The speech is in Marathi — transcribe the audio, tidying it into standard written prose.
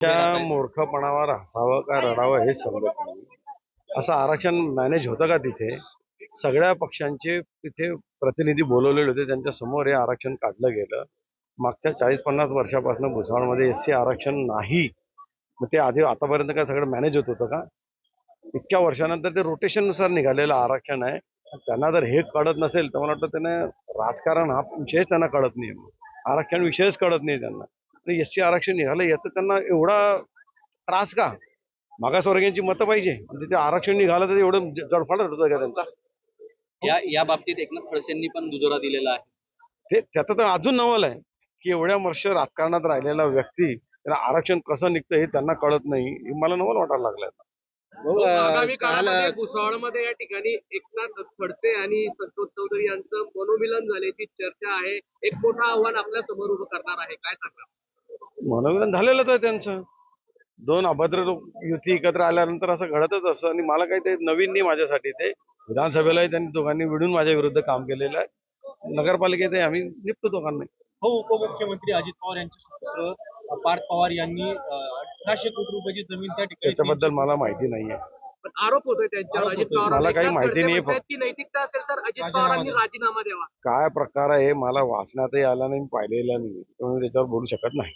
त्या मूर्खपणावर हसावं का रडावं हेच समजत नाही. असं आरक्षण मॅनेज होतं का तिथे? सगळ्या पक्षांचे तिथे प्रतिनिधी बोलवलेले होते, त्यांच्या समोर हे आरक्षण काढलं गेलं. मागच्या 40-50 वर्षापासून भुसावळमध्ये एससी आरक्षण नाही. मग ते आधी आतापर्यंत काय सगळं मॅनेज होत होतं का? इतक्या वर्षानंतर ते रोटेशननुसार निघालेलं आरक्षण आहे. त्यांना जर हे कळत नसेल तर मला वाटतं त्यांना राजकारण हा विषयच त्यांना कळत नाही. आरक्षण विषयच कळत नाही त्यांना. एससी आरक्षण निघालं याचं त्यांना एवढा त्रास का? मागासवर्गीयांची मतं पाहिजे आणि तिथे आरक्षण निघालं तर एवढं जडफाड होतं का त्यांचा? या बाबतीत एकनाथ खडसेंनी पण दुजोरा दिलेला आहे. ते त्याचं तर अजून नवल आहे की एवढ्या वर्ष राजकारणात राहिलेला व्यक्ती त्याला आरक्षण कसं निघतं हे त्यांना कळत नाही. हे मला नवल वाटायला लागलंय. आगामी काळामध्ये भुसावळमध्ये या ठिकाणी एकनाथ खडसे आणि संतोष चौधरी यांचं मनोमिलन झाल्याची चर्चा आहे. एक मोठं आव्हान आपल्या समोर उभं करणार आहे, काय सांगणार? मनोरंजन झालेलंच आहे त्यांचं. दोन अभद्र युती एकत्र आल्यानंतर असं घडतच असतं आणि मला काही ते नवीन नाही माझ्यासाठी. ते विधानसभेलाही त्यांनी दोघांनी विडून माझ्या विरुद्ध काम केलेलं आहे. नगरपालिकेत आम्ही निपतो दोघांनी. हो, उपमुख्यमंत्री अजित पवार यांचे सुपुत्र पार्थ पवार यांनी 1800 कोटी रुपयाची जमीन त्या ठिकाणी त्याच्याबद्दल मला माहिती नाहीये. पण आरोप होतोय त्यांच्यावर अजित पवार. मला काही माहिती नाही. ती नैतिकता असेल तर अजित पवारांनी राजीनामा द्यावा. काय प्रकार आहे मला वाचण्यातही आला नाही, पाहिलेला नाही, त्याच्यावर बोलू शकत नाही.